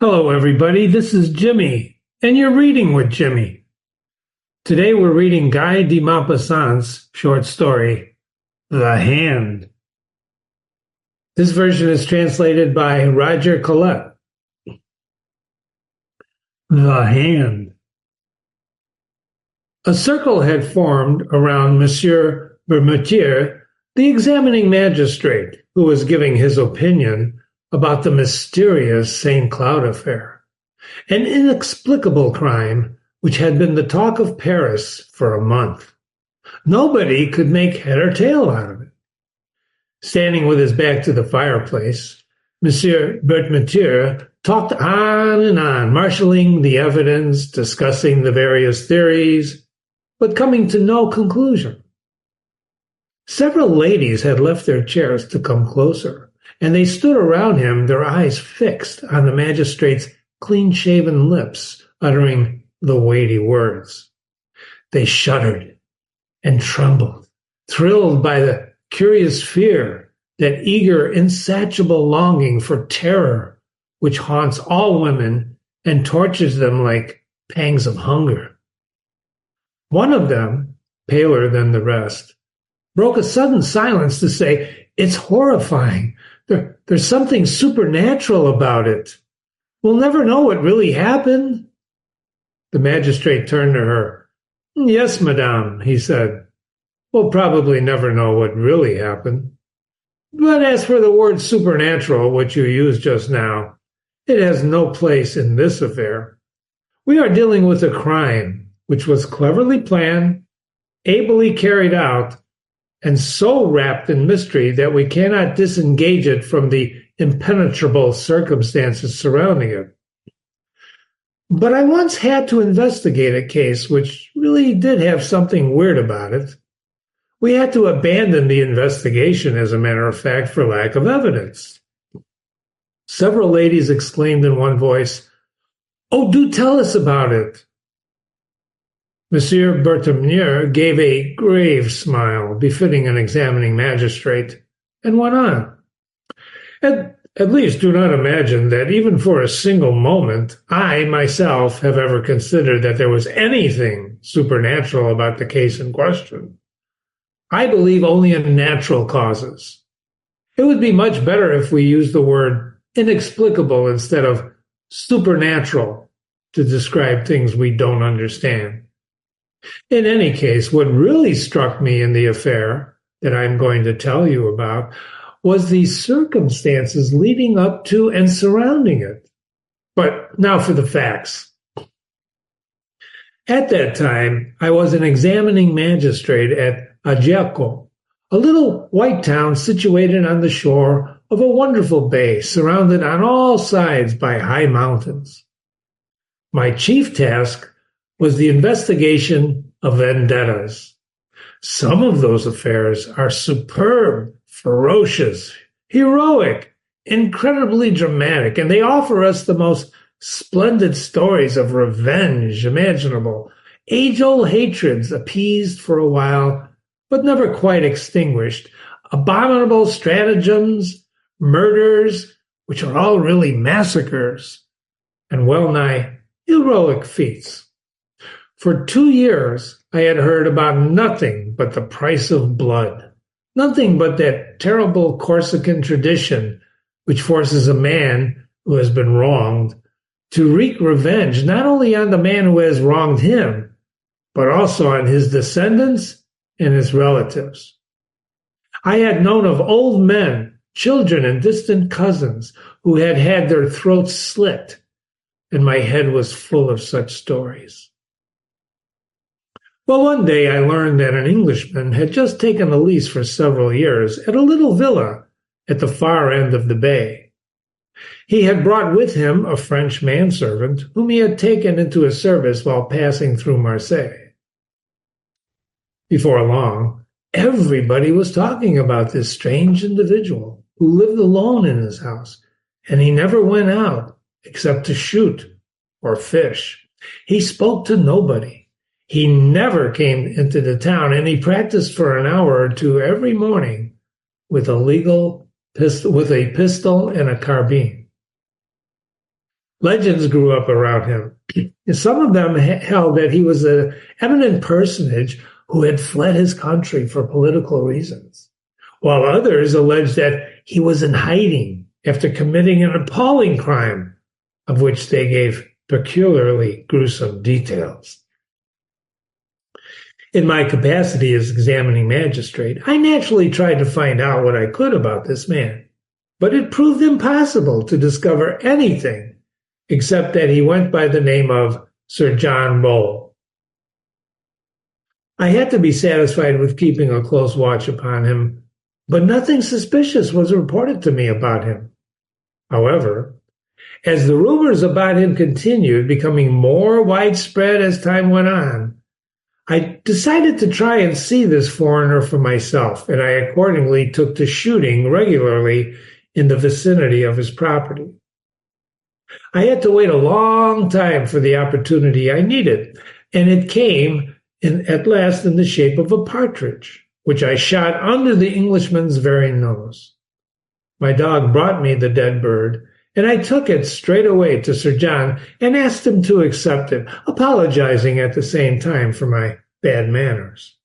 Hello, everybody. This is Jimmy, and you're reading with Jimmy. Today we're reading Guy de Maupassant's short story, The Hand. This version is translated by Roger Collette. The Hand. A circle had formed around Monsieur Bermutier, the examining magistrate, who was giving his opinion about the mysterious St. Cloud affair, an inexplicable crime which had been the talk of Paris for a month. Nobody could make head or tail out of it. Standing with his back to the fireplace, Monsieur Bermutier talked on and on, marshalling the evidence, discussing the various theories, but coming to no conclusion. Several ladies had left their chairs to come closer, and they stood around him, their eyes fixed on the magistrate's clean-shaven lips, uttering the weighty words. They shuddered and trembled, thrilled by the curious fear, that eager, insatiable longing for terror which haunts all women and tortures them like pangs of hunger. One of them, paler than the rest, broke a sudden silence to say, "It's horrifying. There's something supernatural about it. We'll never know what really happened." The magistrate turned to her. "Yes, madame," he said. "We'll probably never know what really happened. But as for the word supernatural, which you used just now, it has no place in this affair. We are dealing with a crime which was cleverly planned, ably carried out, and so wrapped in mystery that we cannot disengage it from the impenetrable circumstances surrounding it. But I once had to investigate a case which really did have something weird about it. We had to abandon the investigation, as a matter of fact, for lack of evidence." Several ladies exclaimed in one voice, "Oh, do tell us about it." Monsieur Berthier gave a grave smile, befitting an examining magistrate, and went on. At least do not imagine that even for a single moment I myself have ever considered that there was anything supernatural about the case in question. I believe only in natural causes. It would be much better if we used the word inexplicable instead of supernatural to describe things we don't understand. In any case, what really struck me in the affair that I'm going to tell you about was the circumstances leading up to and surrounding it. But now for the facts. At that time, I was an examining magistrate at Ajaccio, a little white town situated on the shore of a wonderful bay, surrounded on all sides by high mountains. My chief task was the investigation of vendettas. Some of those affairs are superb, ferocious, heroic, incredibly dramatic, and they offer us the most splendid stories of revenge imaginable, age-old hatreds appeased for a while, but never quite extinguished, abominable stratagems, murders, which are all really massacres, and well-nigh heroic feats. For 2 years, I had heard about nothing but the price of blood, nothing but that terrible Corsican tradition which forces a man who has been wronged to wreak revenge not only on the man who has wronged him, but also on his descendants and his relatives. I had known of old men, children, and distant cousins who had had their throats slit, and my head was full of such stories. Well, one day I learned that an Englishman had just taken a lease for several years at a little villa at the far end of the bay. He had brought with him a French manservant whom he had taken into his service while passing through Marseille. Before long, everybody was talking about this strange individual who lived alone in his house, and he never went out except to shoot or fish. He spoke to nobody. He never came into the town, and he practiced for an hour or two every morning with a pistol and a carbine. Legends grew up around him. Some of them held that he was an eminent personage who had fled his country for political reasons, while others alleged that he was in hiding after committing an appalling crime, of which they gave peculiarly gruesome details. In my capacity as examining magistrate, I naturally tried to find out what I could about this man, but it proved impossible to discover anything except that he went by the name of Sir John Bull. I had to be satisfied with keeping a close watch upon him, but nothing suspicious was reported to me about him. However, as the rumors about him continued, becoming more widespread as time went on, I decided to try and see this foreigner for myself, and I accordingly took to shooting regularly in the vicinity of his property. I had to wait a long time for the opportunity I needed, and it came at last in the shape of a partridge, which I shot under the Englishman's very nose. My dog brought me the dead bird, and I took it straight away to Sir John and asked him to accept it, apologizing at the same time for my bad manners.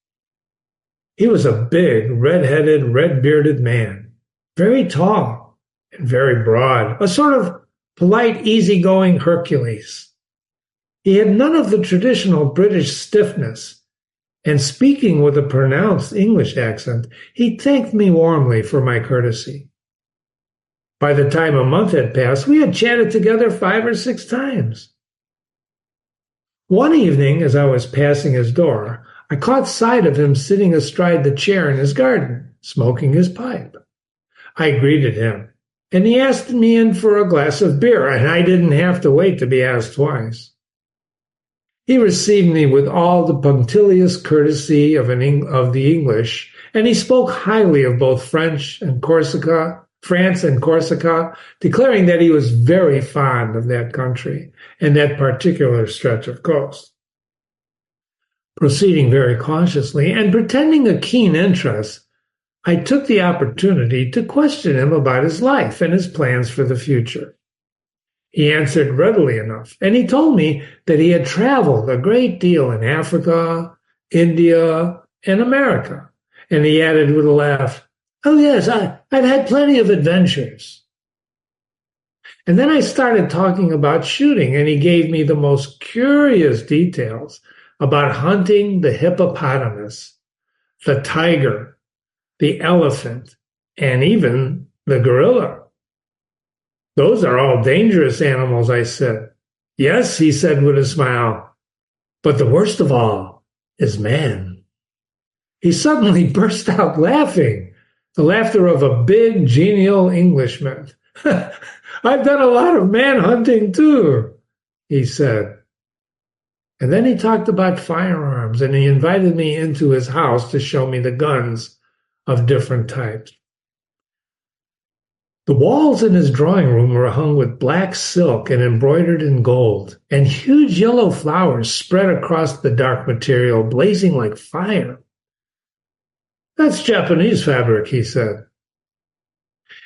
He was a big, red-headed, red-bearded man, very tall and very broad, a sort of polite, easygoing Hercules. He had none of the traditional British stiffness, and speaking with a pronounced English accent, he thanked me warmly for my courtesy. By the time a month had passed, we had chatted together 5 or 6 times. One evening, as I was passing his door, I caught sight of him sitting astride the chair in his garden, smoking his pipe. I greeted him, and he asked me in for a glass of beer, and I didn't have to wait to be asked twice. He received me with all the punctilious courtesy of the English, and he spoke highly of both France and Corsica, declaring that he was very fond of that country and that particular stretch of coast. Proceeding very cautiously and pretending a keen interest, I took the opportunity to question him about his life and his plans for the future. He answered readily enough, and he told me that he had traveled a great deal in Africa, India, and America. And he added with a laugh, "Oh, yes, I've had plenty of adventures." And then I started talking about shooting, and he gave me the most curious details about hunting the hippopotamus, the tiger, the elephant, and even the gorilla. "Those are all dangerous animals," I said. "Yes," he said with a smile, "but the worst of all is man." He suddenly burst out laughing, the laughter of a big, genial Englishman. "I've done a lot of man hunting too," he said. And then he talked about firearms, and he invited me into his house to show me the guns of different types. The walls in his drawing room were hung with black silk and embroidered in gold, and huge yellow flowers spread across the dark material, blazing like fire. "That's Japanese fabric," he said.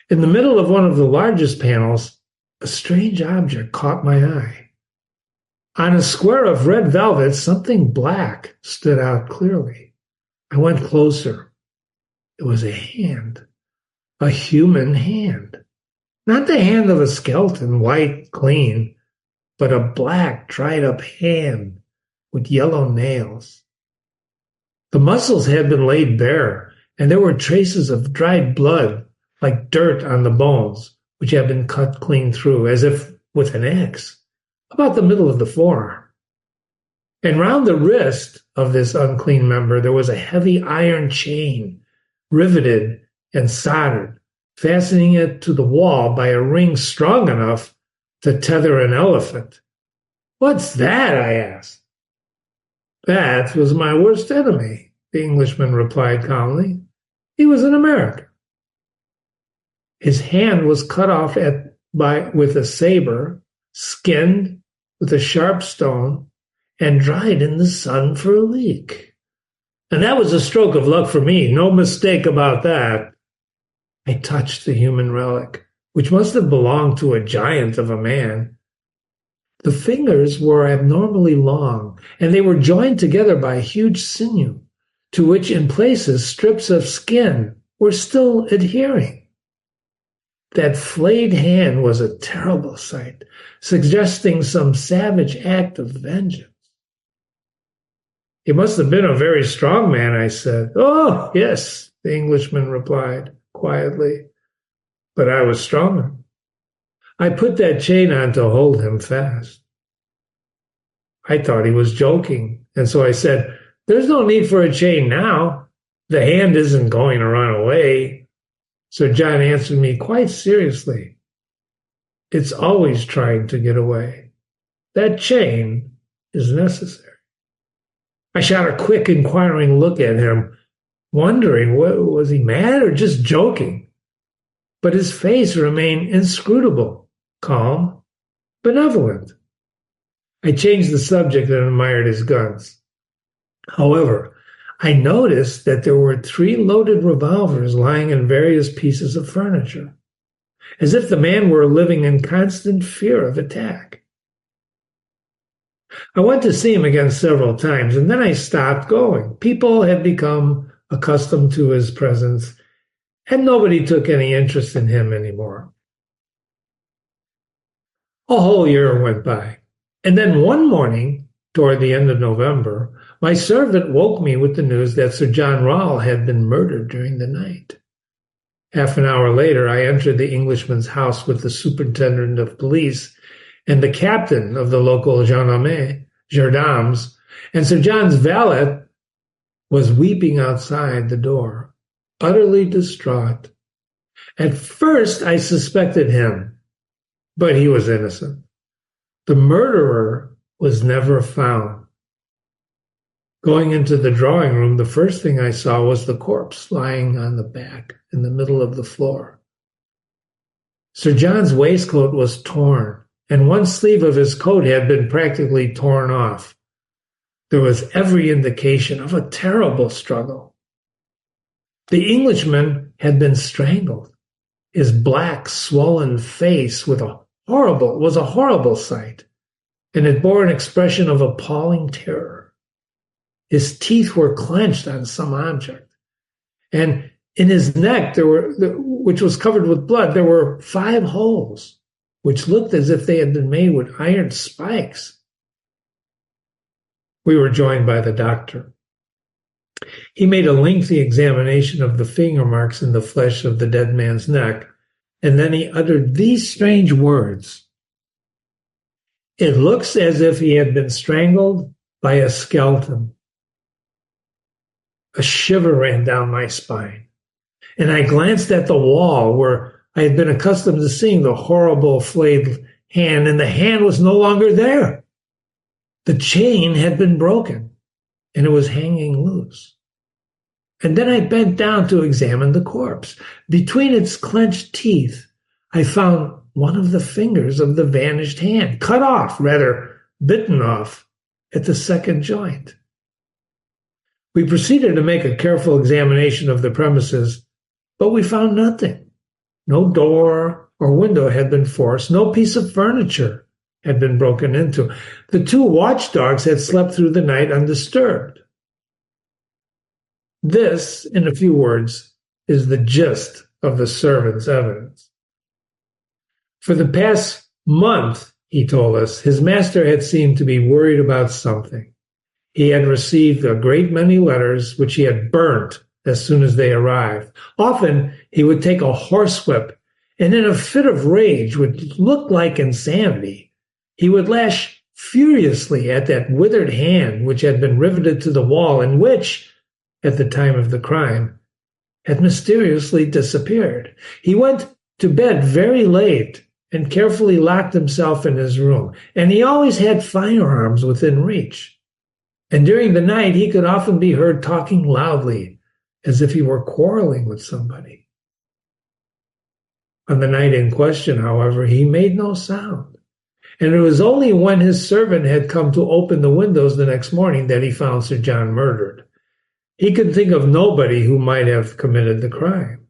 In the middle of one of the largest panels, a strange object caught my eye. On a square of red velvet, something black stood out clearly. I went closer. It was a hand. A human hand. Not the hand of a skeleton, white, clean, but a black, dried-up hand with yellow nails. The muscles had been laid bare, and there were traces of dried blood, like dirt on the bones, which had been cut clean through, as if with an axe, about the middle of the forearm. And round the wrist of this unclean member there was a heavy iron chain, riveted and soldered, fastening it to the wall by a ring strong enough to tether an elephant. "What's that?" I asked. "That was my worst enemy," the Englishman replied calmly. "He was an American. His hand was cut off with a saber, skinned with a sharp stone, and dried in the sun for a week. And that was a stroke of luck for me, no mistake about that." I touched the human relic, which must have belonged to a giant of a man, The fingers were abnormally long, and they were joined together by huge sinew, to which in places strips of skin were still adhering. That flayed hand was a terrible sight, suggesting some savage act of vengeance. "He must have been a very strong man," I said. "Oh, yes," the Englishman replied quietly, "but I was stronger. I put that chain on to hold him fast." I thought he was joking, and so I said, "There's no need for a chain now. The hand isn't going to run away." Sir John answered me quite seriously, "It's always trying to get away. That chain is necessary." I shot a quick, inquiring look at him, wondering, was he mad or just joking? But his face remained inscrutable, calm, benevolent. I changed the subject and admired his guns. However, I noticed that there were 3 loaded revolvers lying in various pieces of furniture, as if the man were living in constant fear of attack. I went to see him again several times, and then I stopped going. People had become accustomed to his presence, and nobody took any interest in him anymore. A whole year went by, and then one morning, toward the end of November, my servant woke me with the news that Sir John Rawle had been murdered during the night. Half an hour later, I entered the Englishman's house with the superintendent of police and the captain of the local gendarmes, and Sir John's valet was weeping outside the door, utterly distraught. At first, I suspected him, but he was innocent. The murderer was never found. Going into the drawing room, the first thing I saw was the corpse lying on the back in the middle of the floor. Sir John's waistcoat was torn, and one sleeve of his coat had been practically torn off. There was every indication of a terrible struggle. The Englishman had been strangled. His black, swollen face was a horrible sight, and it bore an expression of appalling terror. His teeth were clenched on some object, and in his neck, which was covered with blood, there were 5 holes, which looked as if they had been made with iron spikes. We were joined by the doctor. He made a lengthy examination of the finger marks in the flesh of the dead man's neck, and then he uttered these strange words: "It looks as if he had been strangled by a skeleton." A shiver ran down my spine, and I glanced at the wall where I had been accustomed to seeing the horrible flayed hand, and the hand was no longer there. The chain had been broken, and it was hanging loose. And then I bent down to examine the corpse. Between its clenched teeth, I found one of the fingers of the vanished hand, cut off, rather bitten off, at the second joint. We proceeded to make a careful examination of the premises, but we found nothing. No door or window had been forced. No piece of furniture had been broken into. The 2 watchdogs had slept through the night undisturbed. This, in a few words, is the gist of the servant's evidence. For the past month, he told us, his master had seemed to be worried about something. He had received a great many letters which he had burnt as soon as they arrived. Often he would take a horsewhip, and in a fit of rage which looked like insanity, he would lash furiously at that withered hand which had been riveted to the wall and which, at the time of the crime, had mysteriously disappeared. He went to bed very late and carefully locked himself in his room, and he always had firearms within reach. And during the night, he could often be heard talking loudly, as if he were quarreling with somebody. On the night in question, however, he made no sound, and it was only when his servant had come to open the windows the next morning that he found Sir John murdered. He could think of nobody who might have committed the crime.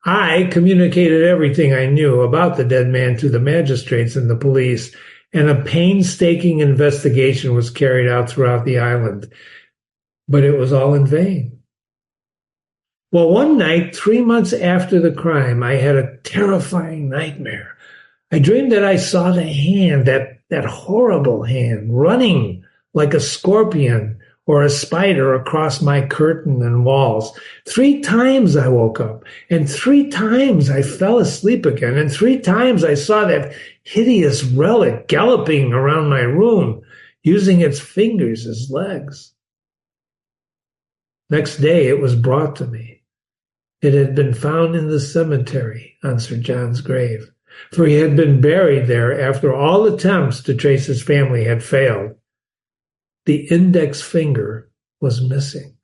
I communicated everything I knew about the dead man to the magistrates and the police, and a painstaking investigation was carried out throughout the island. But it was all in vain. Well, one night, 3 months after the crime, I had a terrifying nightmare. I dreamed that I saw the hand, that horrible hand, running like a scorpion or a spider across my curtain and walls. 3 times I woke up, and 3 times I fell asleep again, and 3 times I saw that hideous relic galloping around my room, using its fingers as legs. Next day it was brought to me. It had been found in the cemetery on Sir John's grave, for he had been buried there after all attempts to trace his family had failed. The index finger was missing.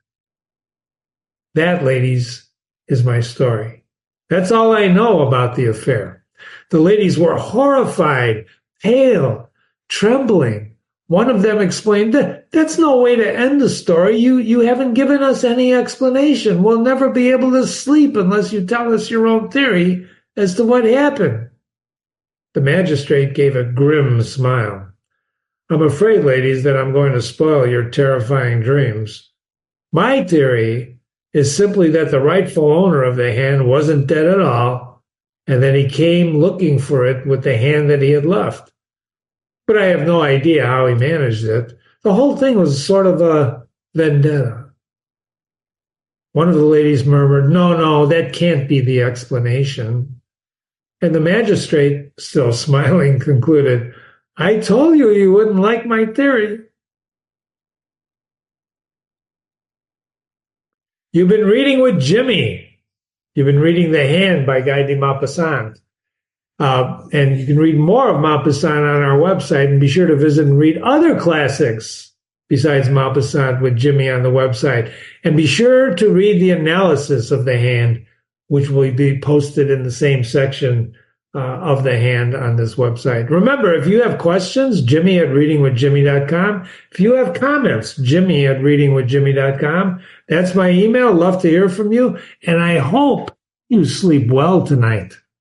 That, ladies, is my story. That's all I know about the affair. The ladies were horrified, pale, trembling. One of them explained, "That's no way to end the story. You haven't given us any explanation. We'll never be able to sleep unless you tell us your own theory as to what happened." The magistrate gave a grim smile. "I'm afraid, ladies, that I'm going to spoil your terrifying dreams. My theory is simply that the rightful owner of the hand wasn't dead at all, and that he came looking for it with the hand that he had left. But I have no idea how he managed it. The whole thing was sort of a vendetta." One of the ladies murmured, No, that can't be the explanation." And the magistrate, still smiling, concluded, "I told you you wouldn't like my theory." You've been reading with Jimmy. You've been reading The Hand by Guy de Maupassant. And you can read more of Maupassant on our website, and be sure to visit and read other classics besides Maupassant with Jimmy on the website. And be sure to read the analysis of The Hand, which will be posted in the same section of The Hand on this website. Remember, if you have questions, Jimmy at readingwithjimmy.com. If you have comments, Jimmy at readingwithjimmy.com. That's my email. Love to hear from you. And I hope you sleep well tonight.